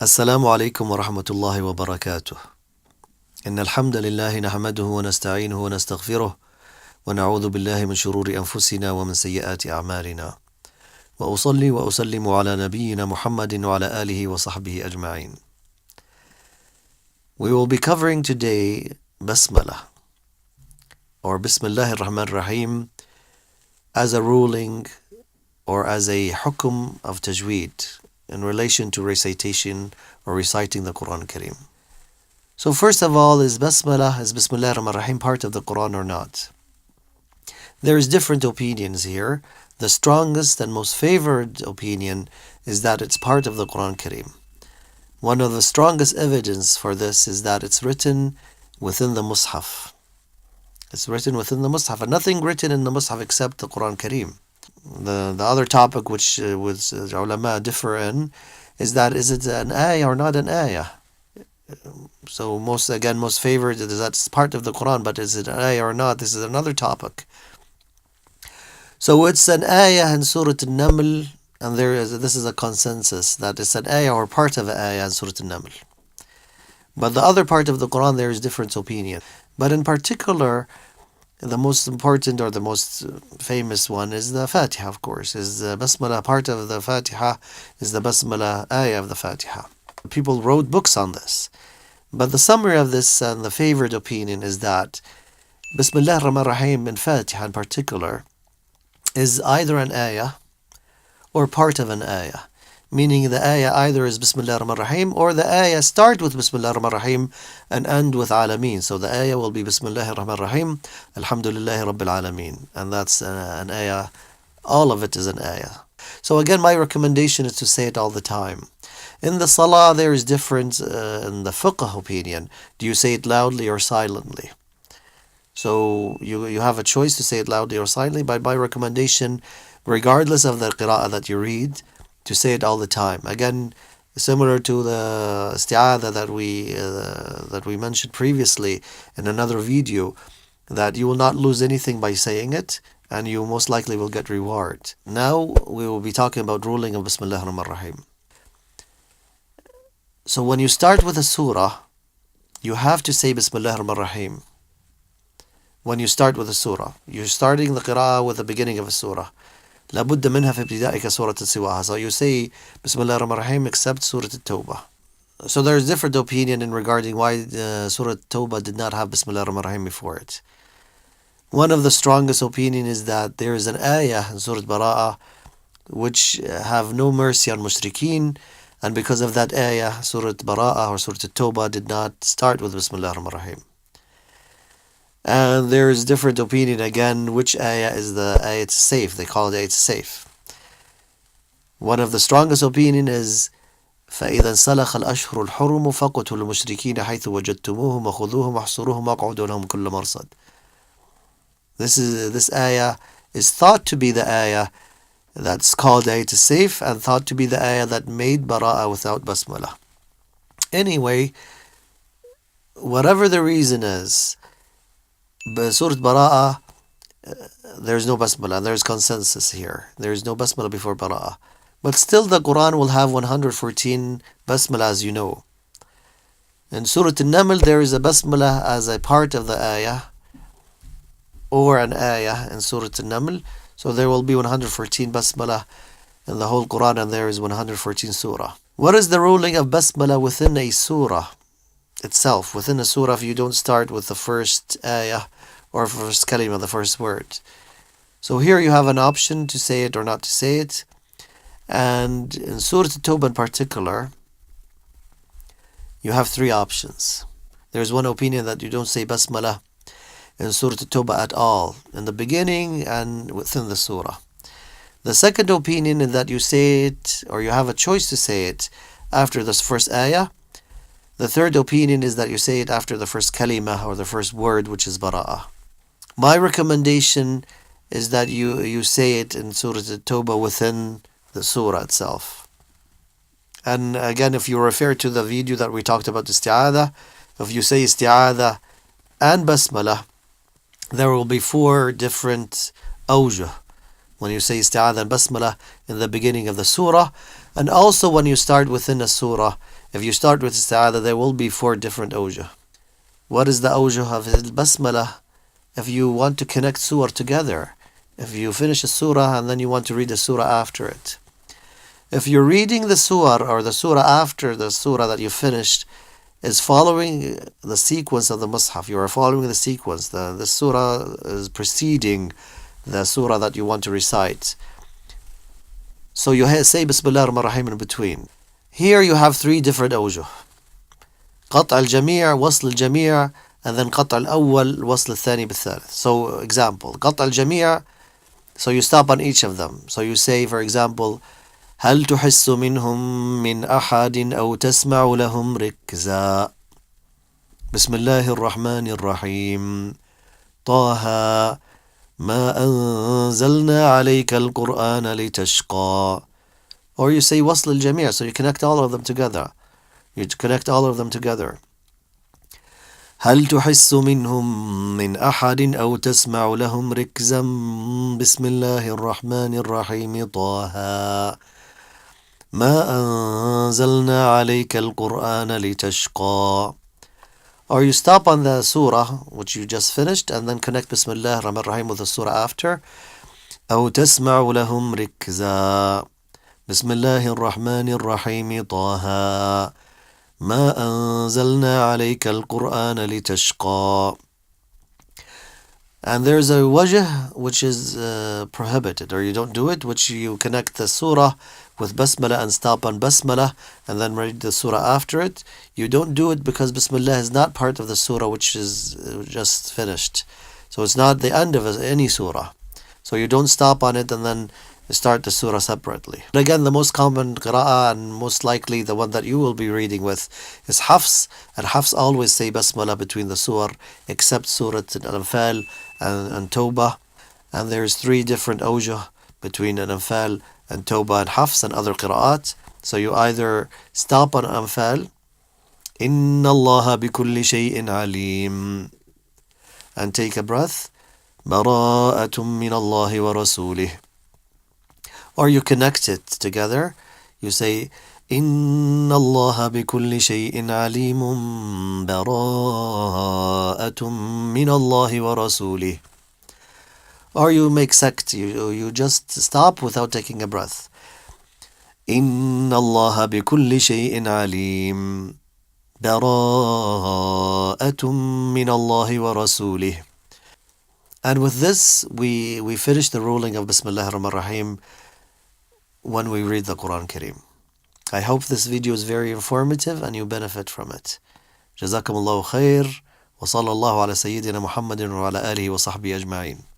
السلام عليكم ورحمة الله وبركاته. إن الحمد لله نحمده ونستعينه ونستغفره ونعوذ بالله من شرور أنفسنا ومن سيئات أعمالنا، وأصلي وأسلم على نبينا محمد وعلى آله وصحبه أجمعين. We will be covering today Basmalah, or Bismillah ar-Rahman ar-Rahim, as a ruling or as a hukum of Tajweed in relation to recitation or reciting the Quran Kareem. So first of all, is Basmalah, is Bismillah ar-Rahman ar-Rahim part of the Quran or not? There is different opinions here. The strongest and most favored opinion is that it's part of the Quran Kareem. One of the strongest evidence for this is that it's written within the Mus'haf. It's written within the Mus'haf, and nothing written in the Mus'haf except the Quran Kareem. The other topic which ulama differ in is that is it an ayah or not an ayah? So most favored is that it's part of the Quran, but is it an ayah or not? This is another topic. So it's an ayah in Surah An-Naml, and this is a consensus that it's an ayah or part of an ayah in Surah An-Naml. But the other part of the Quran, there is different opinion. But in particular, the most important or the most famous one is the Fatiha, of course. Is the Basmalah part of the Fatiha, is the Basmalah ayah of the Fatiha. People wrote books on this. But the summary of this and the favored opinion is that Bismillah ar-Rahman ar-Rahim in Fatiha in particular is either an ayah or part of an ayah. Meaning the ayah either is Bismillah ar-Rahman ar-Rahim, or the ayah start with Bismillah ar-Rahman ar-Rahim and end with Alameen. So the ayah will be Bismillah ar-Rahman ar-Rahim, Alhamdulillahi Rabbil Alameen. And that's an ayah. All of it is an ayah. So again, my recommendation is to say it all the time. In the Salah, there is difference in the fiqh opinion. Do you say it loudly or silently? So you have a choice to say it loudly or silently. But my recommendation, regardless of the qira'ah that you read, to say it all the time. Again, similar to the isti'adha that we mentioned previously in another video, that you will not lose anything by saying it, and you most likely will get reward. Now we will be talking about ruling of Bismillah ar-Rahman ar-Rahim. So when you start with a surah, you have to say Bismillah ar-Rahman ar-Rahim. When you start with a surah, you're starting the qira'ah with the beginning of a surah. لابد منها في ابتدائك سورة سواها. So you say Bismillah ar-Rahman ar-Rahim except Surah At-Tawbah. So there's different opinion in regarding why Surah At-Tawbah did not have Bismillah ar-Rahman ar-Rahim before it. One of the strongest opinion is that there is an ayah in Surah Bara'ah which have no mercy on mushrikeen, and because of that ayah, Surah Bara'ah or Surah At-Tawbah did not start with Bismillah ar-Rahman ar-Rahim. And there is different opinion again which ayah is the ayah safe. They call it ayah safe. One of the strongest opinion is فَإِذَا انْسَلَخَ الْأَشْهُرُ الْحُرُمُ فَقُتُلُوا الْمُشْرِكِينَ حَيْثُ وَجَدتُّمُوهُمْ وَخُذُوهُمْ وَاحْصُرُوهُمْ وَاقْعُدُوا لَهُمْ كُلَّ مَرْصَدٍ. This ayah is thought to be the ayah that's called ayah safe, and thought to be the ayah that made bara'ah without basmalah. Anyway, whatever the reason is, Surah Bara'ah, there's no basmalah. There's consensus here. There is no basmalah before Bara'ah. But still the Quran will have 114 basmalah, as you know. In Surah An-Naml, there is a basmalah as a part of the ayah, or an ayah in Surah An-Naml. So there will be 114 basmalah in the whole Quran, and there is 114 surah. What is the ruling of basmalah within a surah itself? Within a surah, if you don't start with the first ayah or first kalima, the first word. So here you have an option to say it or not to say it. And in Surah At-Tawbah in particular, you have three options. There's one opinion that you don't say basmalah in Surah At-Tawbah at all, in the beginning and within the surah. The second opinion is that you say it, or you have a choice to say it, after this first ayah. The third opinion is that you say it after the first kalima or the first word, which is bara'ah. My recommendation is that you say it in Surah At-Tawbah within the surah itself. And again, if you refer to the video that we talked about isti'adha, if you say isti'adha and basmalah, there will be 4 different awjuh when you say isti'adha and basmalah in the beginning of the surah, and also when you start within a surah If you start with isti'adha, there will be 4 different awjuh. What is the awjuh of al-basmalah? If you want to connect surah together, if you finish a surah and then you want to read the surah after it. If you're reading the surah or the surah after the surah that you finished is following the sequence of the Mus'haf, you are following the sequence. The surah is preceding the surah that you want to recite. So you say Bismillah ar-Rahman ar-Rahim in between. Here you have 3 different awjuh. قطع الجميع, وصل الجميع, and then قطع الأول, وصل الثاني بالثالث. So example, قطع الجميع, so you stop on each of them. So you say, for example, هل تحس منهم من أحد أو تسمع لهم ركزا بسم الله الرحمن الرحيم طه ما أنزلنا عليك القرآن لتشقى. Or you say وصل الجميع, so you connect all of them together. You connect all of them together. هل تحس منهم من أحد أو تسمع لهم ركزا بسم الله الرحمن الرحيم طه ما أنزلنا عليك القرآن لتشقى. Or you stop on the surah which you just finished and then connect Bismillah ar-Rahman ar-Rahim with the surah after. أو تسمع لهم ركزا بسم الله الرحمن الرحيم طه ما أنزلنا عليك القرآن لتشقى. And there's a wajh which is prohibited, or you don't do it, which you connect the surah with Basmalah and stop on Basmalah and then read the surah after it. You don't do it because Bismillah is not part of the surah which is just finished. So it's not the end of any surah. So you don't stop on it and then start the surah separately. But again, the most common qira'ah and most likely the one that you will be reading with is Hafs. And Hafs always say Basmalah between the surah except Surah Al-Anfal and Tawbah. And there's 3 different awjuh between Al-Anfal and Tawbah and Hafs and other qira'at. So you either stop on Anfal, إِنَّ اللَّهَ بِكُلِّ شَيْءٍ عَلِيمٌ, and take a breath, بَرَاءَةٌ مِّنَ اللَّهِ وَرَسُولِهِ. Or you connect it together. You say, إِنَّ اللَّهَ بِكُلِّ شَيْءٍ عَلِيمٌ بَرَاءَةٌ مِّنَ اللَّهِ وَرَسُولِهِ. Or you make sect, you just stop without taking a breath. إِنَّ اللَّهَ بِكُلِّ شَيْءٍ عَلِيمٌ بَرَاءَةٌ مِّنَ اللَّهِ وَرَسُولِهِ. And with this, we finish the ruling of Bismillah ar-Rahman ar-Rahim when we read the Quran Kareem. I hope this video is very informative and you benefit from it. جزاكم الله خير وصلى الله على سيدنا محمد وعلى آله وصحبه أجمعين.